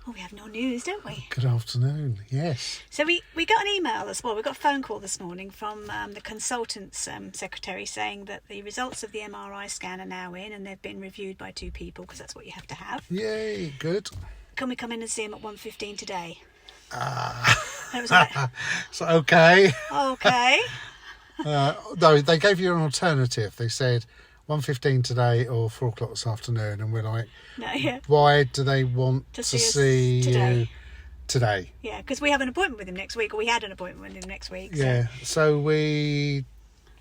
Oh, we have no news, don't we? Good afternoon. Yes. So we got an email as well. We got a phone call this morning from the consultant's secretary saying that the results of the MRI scan are now in and they've been reviewed by 2 people because that's what you have to have. Yay, good. Can we come in and see him at 1:15 today? Ah. was like, So, okay. Okay. No, they gave you an alternative. They said 1:15 today or 4 o'clock this afternoon, and we're like, No, yeah. why do they want to see you today? Yeah, because we have an appointment with him next week, or we had an appointment with him next week. So. Yeah, so we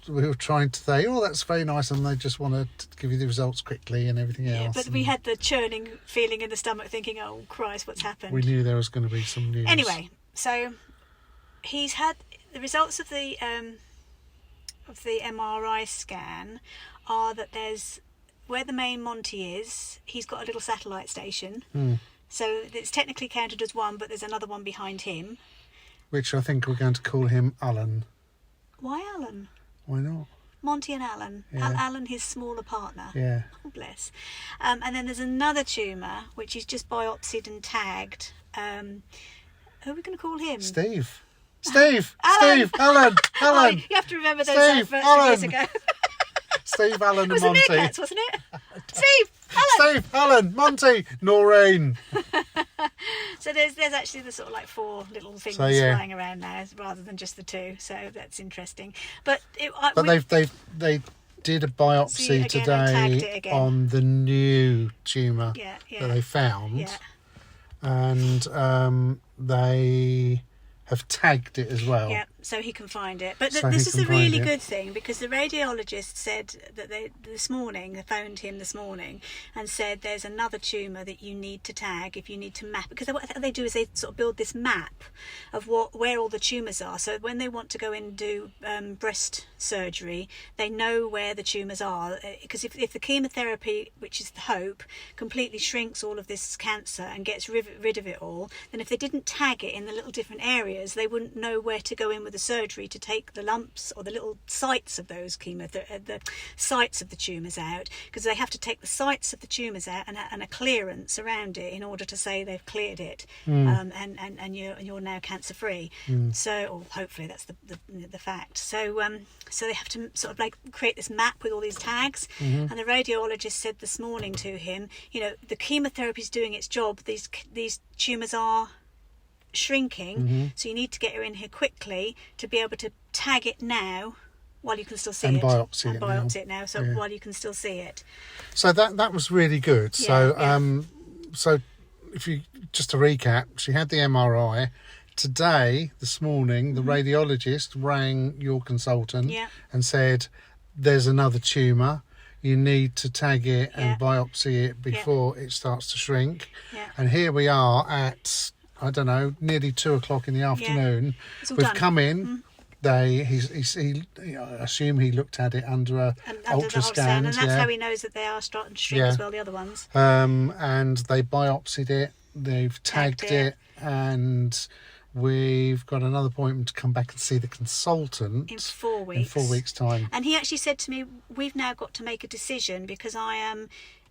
were trying to say, oh, that's very nice, and they just want to give you the results quickly and everything else. But we had the churning feeling in the stomach, thinking, oh Christ, what's happened? We knew there was going to be some news. Anyway, so he's had the results of the MRI scan are that there's where the main Monty is, he's got a little satellite station. So it's technically counted as one, but there's another one behind him. Which I think we're going to call him Alan. Why Alan? Why not? Monty and Alan. Yeah. Alan, his smaller partner. Yeah. Oh, bless. And then there's another tumour, which is just biopsied and tagged. Who are we going to call him? Steve. Alan. Alan. Oh, you have to remember those Steve, adverts Alan. years ago. Steve, Alan It was and the Monty. Meerkats, wasn't it? Steve, Alan. Steve, Alan, Monty, Noreen. So there's actually the sort of like 4 little things So, yeah. flying around now, rather than just the 2. So that's interesting. But They did a biopsy again, and tagged it today again. on the new tumour Yeah. that they found, Yeah. and they have tagged it as well. Yeah, so he can find it. But So this he is can a really find it. good thing, because the radiologist said that they phoned him this morning and said there's another tumour that you need to tag if you need to map. Because what they do is they sort of build this map of where all the tumours are. So when they want to go in and do breast surgery, they know where the tumours are. Because if the chemotherapy, which is the hope, completely shrinks all of this cancer and gets rid of it all, then if they didn't tag it in the little different areas, they wouldn't know where to go in with the surgery to take the lumps or the little sites of those the sites of the tumours out, because they have to take the sites of the tumours out and a clearance around it in order to say they've cleared it, and you're now cancer free. So, or hopefully that's the fact. So they have to sort of like create this map with all these tags. And the radiologist said this morning to him, the chemotherapy is doing its job. These tumours are shrinking, so you need to get her in here quickly to be able to tag it now while you can still see And it. biopsy it now. So while you can still see it. So that was really good. So if you just to recap, she had the MRI today. This morning, the radiologist rang your consultant and said, "There's another tumour. You need to tag it and biopsy it before it starts to shrink." And here we are at, I don't know, nearly 2 o'clock in the afternoon. We've done. come in. I assume he looked at it under a ultrasound, and that's how he knows that they are starting to shrink as well, the other ones. And they biopsied it. They've tagged it, and we've got another appointment to come back and see the consultant in 4 weeks. In 4 weeks' time. And he actually said to me, "We've now got to make a decision, because I'm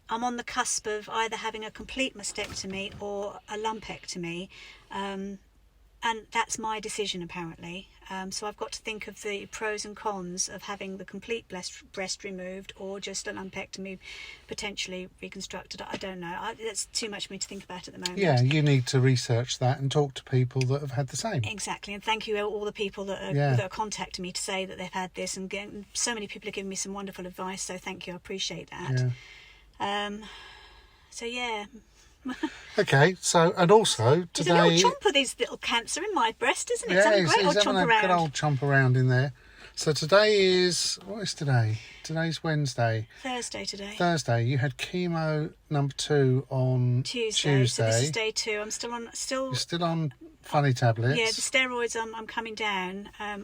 on the cusp of either having a complete mastectomy or a lumpectomy, and that's my decision apparently. So I've got to think of the pros and cons of having the complete breast removed or just a lumpectomy potentially reconstructed. I don't know. That's too much for me to think about at the moment." Yeah, you need to research that and talk to people that have had the same. Exactly, and thank you all the people that are contacting me to say that they've had this, and so many people have given me some wonderful advice, so thank you, I appreciate that. So yeah. Okay, so, and also today... There's a little chomp of these little cancer in my breast, isn't it? Yeah, It's having a great old chomp around. Good old chomp around in there. So today is... What is today? Today's Wednesday. Thursday today. Thursday. You had chemo number 2 on Tuesday. So this is day 2. I'm still on... You're still on funny tablets. Yeah, the steroids, I'm coming down. I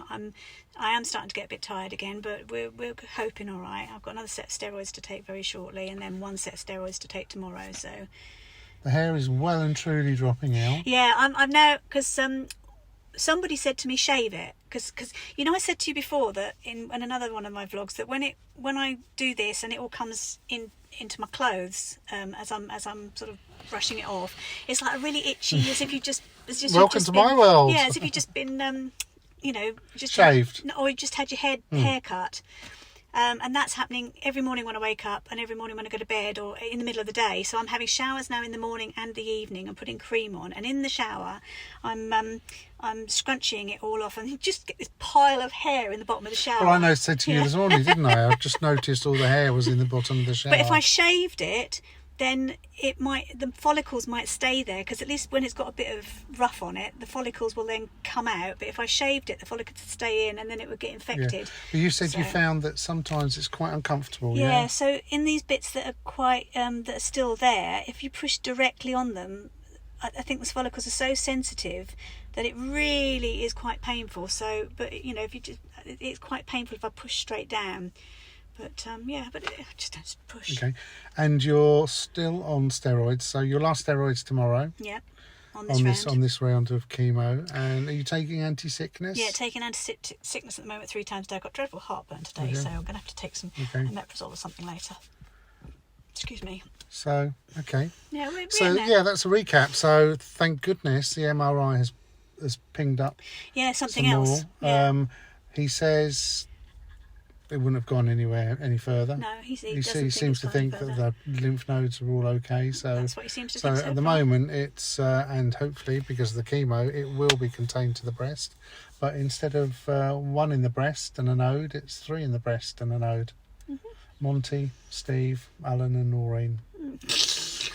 am starting to get a bit tired again, but we're hoping all right. I've got another set of steroids to take very shortly, and then 1 set of steroids to take tomorrow, so... The hair is well and truly dropping out. Yeah, I'm now... Because somebody said to me, shave it, because you know I said to you before that in another one of my vlogs that when I do this and it all comes into my clothes as I'm sort of brushing it off, it's like really itchy, as if Welcome to my world. Yeah, as if you've just been just shaved, or you just had your hair cut. And that's happening every morning when I wake up and every morning when I go to bed or in the middle of the day. So I'm having showers now in the morning and the evening and putting cream on. And in the shower, I'm scrunching it all off and you just get this pile of hair in the bottom of the shower. Well, I said to you this morning, didn't I? I just noticed all the hair was in the bottom of the shower. But if I shaved it, then the follicles might stay there, because at least when it's got a bit of rough on it, the follicles will then come out. But if I shaved it, the follicles would stay in and then it would get infected. Yeah. But you said you found that sometimes it's quite uncomfortable. Yeah, so in these bits that are quite that are still there, if you push directly on them, I think the follicles are so sensitive that it really is quite painful. So, but if you it's quite painful if I push straight down. But but I just don't push. Okay, and you're still on steroids. So your last steroids tomorrow. Yeah, on this round of chemo. And are you taking anti-sickness? Yeah, taking anti-sickness at the moment 3 times a day. I've got dreadful heartburn today, so I'm going to have to take some omeprazole or something later. Excuse me. So okay. Yeah, we're that's a recap. So thank goodness the MRI has pinged up. Yeah, something some else. More. Yeah. He says it wouldn't have gone anywhere any further. No, he seems to think that the lymph nodes are all okay. So that's what he seems to think. So at the moment, it's and hopefully because of the chemo, it will be contained to the breast. But instead of 1 in the breast and a node, it's 3 in the breast and a node. Mm-hmm. Monty, Steve, Alan, and Noreen.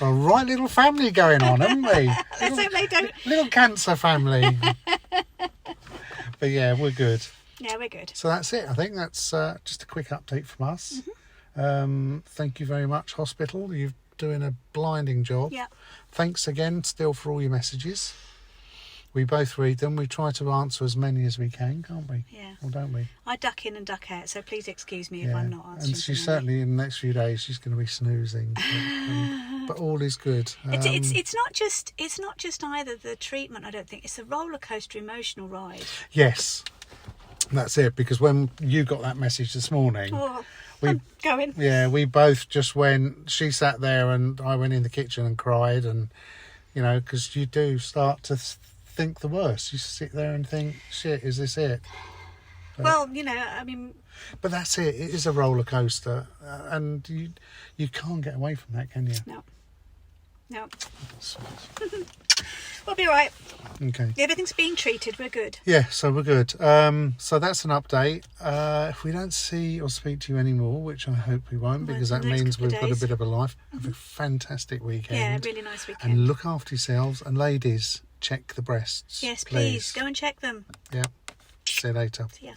Got a right little family going on, haven't we? Let's hope they don't. Little cancer family. But yeah, we're good. Yeah, we're good. So that's it. I think that's just a quick update from us. Mm-hmm. Thank you very much, hospital. You're doing a blinding job. Yeah. Thanks again still for all your messages. We both read them. We try to answer as many as we can, can't we? Yeah. Or don't we? I duck in and duck out, so please excuse me if I'm not answering. And she's certainly in the next few days she's going to be snoozing. But all is good. It's not just either the treatment, I don't think. It's a roller coaster emotional ride. Yes. That's it, because when you got that message this morning, I'm going. Yeah, we both just went. She sat there, and I went in the kitchen and cried, and because you do start to think the worst. You sit there and think, "Shit, is this it?" But, well, I mean. But that's it. It is a roller coaster, and you can't get away from that, can you? No. We'll be all right. Okay. Everything's being treated. We're good. Yeah, so we're good. So that's an update. If we don't see or speak to you anymore, which I hope we won't, because that means we've got a bit of a life. Have a fantastic weekend. Yeah, really nice weekend. And look after yourselves. And ladies, check the breasts. Yes, please. Go and check them. Yeah. See you later. See ya.